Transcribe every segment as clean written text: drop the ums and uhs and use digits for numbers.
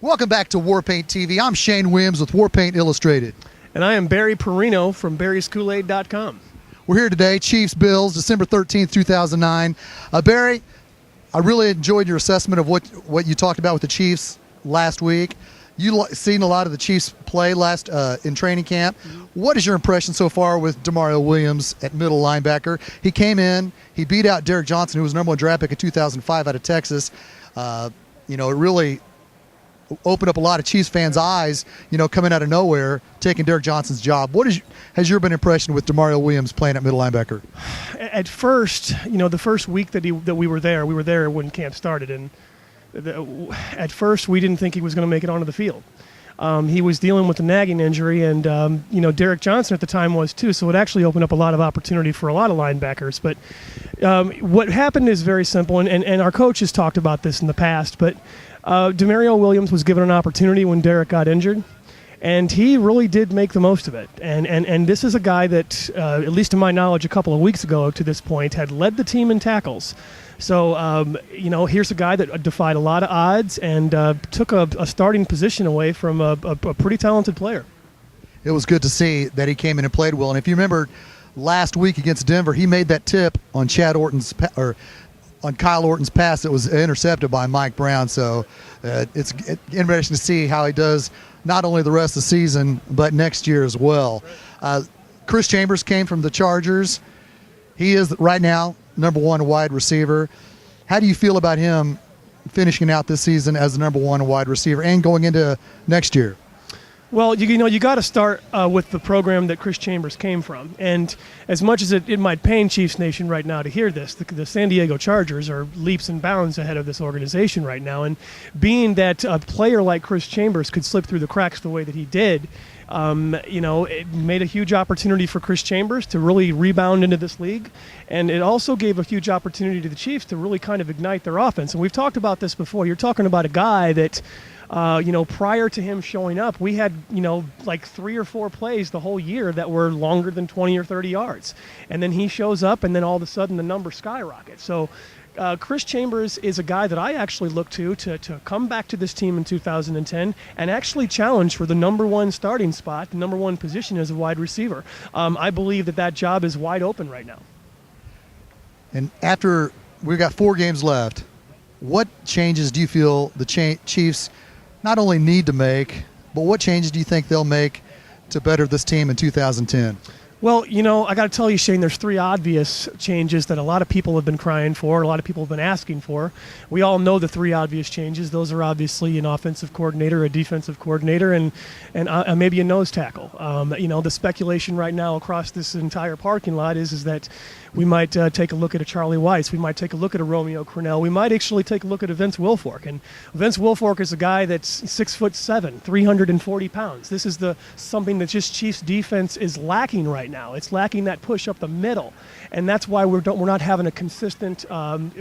Welcome back to Warpaint TV. I'm Shane Williams with Warpaint Illustrated. And I am Barry Perino from barryskoolaid.com. We're here today, Chiefs-Bills, December 13th, 2009. Barry, I really enjoyed your assessment of what you talked about with the Chiefs last week. You seen a lot of the Chiefs play in training camp. What is your impression so far with Demario Williams at middle linebacker? He came in, he beat out Derek Johnson, who was the #1 draft pick in 2005 out of Texas. It really opened up a lot of Chiefs fans' eyes, coming out of nowhere, taking Derek Johnson's job. Has your been impression with Demario Williams playing at middle linebacker? At first, the first week that we were there when camp started, and at first we didn't think he was going to make it onto the field. He was dealing with a nagging injury, and Derek Johnson at the time was too, so it actually opened up a lot of opportunity for a lot of linebackers. But what happened is very simple, and our coach has talked about this in the past, but Demario Williams was given an opportunity when Derek got injured, and he really did make the most of it. And this is a guy that, at least to my knowledge, a couple of weeks ago to this point, had led the team in tackles. So, here's a guy that defied a lot of odds and took a starting position away from a pretty talented player. It was good to see that he came in and played well. And if you remember last week against Denver, he made that tip on on Kyle Orton's pass that was intercepted by Mike Brown. So it's interesting to see how he does not only the rest of the season, but next year as well. Chris Chambers came from the Chargers. He is right now #1 wide receiver. How do you feel about him finishing out this season as the #1 wide receiver and going into next year? Well, you got to start with the program that Chris Chambers came from. And as much as it might pain Chiefs Nation right now to hear this, the San Diego Chargers are leaps and bounds ahead of this organization right now. And being that a player like Chris Chambers could slip through the cracks the way that he did, it made a huge opportunity for Chris Chambers to really rebound into this league. And it also gave a huge opportunity to the Chiefs to really kind of ignite their offense. And we've talked about this before. You're talking about a guy that prior to him showing up, we had, like 3 or 4 plays the whole year that were longer than 20 or 30 yards. And then he shows up, and then all of a sudden the number skyrockets. So Chris Chambers is a guy that I actually look to come back to this team in 2010 and actually challenge for the #1 starting spot, the #1 position as a wide receiver. I believe that job is wide open right now. And after we've got 4 games left, what changes do you feel the Chiefs not only need to make, but what changes do you think they'll make to better this team in 2010? Well, I got to tell you, Shane, there's 3 obvious changes that a lot of people have been crying for, a lot of people have been asking for. We all know the 3 obvious changes. Those are obviously an offensive coordinator, a defensive coordinator, and maybe a nose tackle. The speculation right now across this entire parking lot is that we might take a look at a Charlie Weiss. We might take a look at a Romeo Crennel. We might actually take a look at a Vince Wilfork. And Vince Wilfork is a guy that's 6'7", 340 pounds. This is something that just Chiefs defense is lacking right now. It's lacking that push up the middle, and that's why we're not having a consistent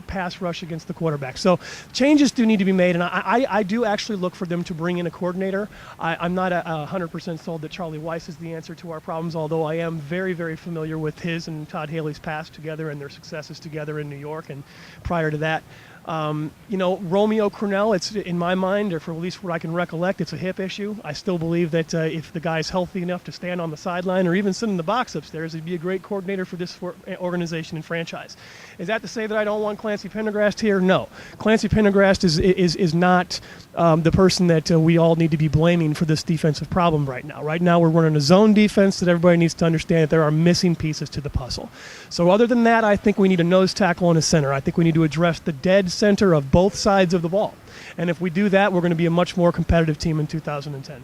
pass rush against the quarterback. So changes do need to be made, and I do actually look for them to bring in a coordinator. I'm not 100% sold that Charlie Weiss is the answer to our problems, although I am very, very familiar with his and Todd Haley's past together and their successes together in New York and prior to that. Romeo Crennel, it's in my mind, or for at least what I can recollect, it's a hip issue. I still believe that if the guy's healthy enough to stand on the sideline or even sit in the box upstairs, he'd be a great coordinator for this organization and franchise. Is that to say that I don't want Clancy Pendergrast here? No. Clancy Pendergrast is not the person that we all need to be blaming for this defensive problem right now. Right now we're running a zone defense that everybody needs to understand that there are missing pieces to the puzzle. So other than that, I think we need a nose tackle and a center. I think we need to address the dead center of both sides of the ball. And if we do that, we're going to be a much more competitive team in 2010.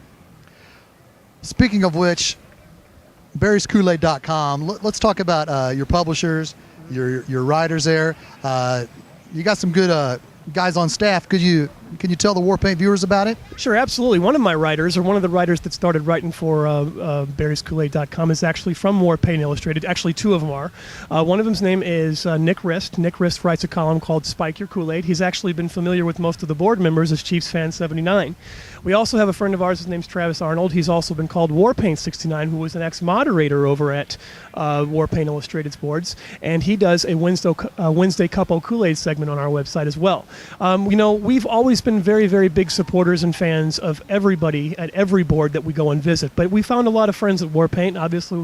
Speaking of which, barryskoolaid.com, let's talk about your publishers, your writers there. You got some good guys on staff. Can you tell the Warpaint viewers about it? Sure, absolutely. One of my writers, or one of the writers that started writing for barryskoolaid.com, is actually from Warpaint Illustrated. Actually, 2 of them are. One of them's name is Nick Rist. Nick Rist writes a column called Spike Your Kool-Aid. He's actually been familiar with most of the board members as Chiefs Fan 79. We also have a friend of ours, his name's Travis Arnold. He's also been called Warpaint 69, who was an ex-moderator over at Warpaint Illustrated's boards, and he does a Wednesday Cup of Kool-Aid segment on our website as well. We've always been very, very big supporters and fans of everybody at every board that we go and visit. But we found a lot of friends at Warpaint. Obviously,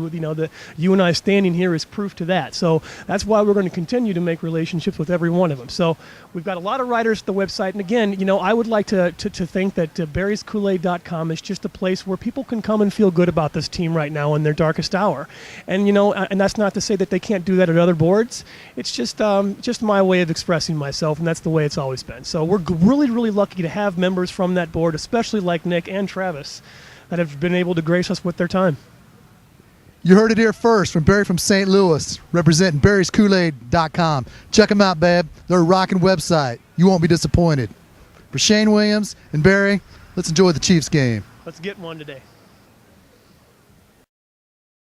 you and I standing here is proof to that. So that's why we're going to continue to make relationships with every one of them. So we've got a lot of writers at the website. And again, I would like to think that barryskoolaid.com is just a place where people can come and feel good about this team right now in their darkest hour. And, and that's not to say that they can't do that at other boards. It's just my way of expressing myself, and that's the way it's always been. So we're really, really lucky to have members from that board, especially like Nick and Travis, that have been able to grace us with their time. You heard it here first from Barry from St. Louis, representing barryskoolaid.com. Check them out, babe. They're a rocking website. You won't be disappointed. For Shane Williams and Barry, let's enjoy the Chiefs game. Let's get one today.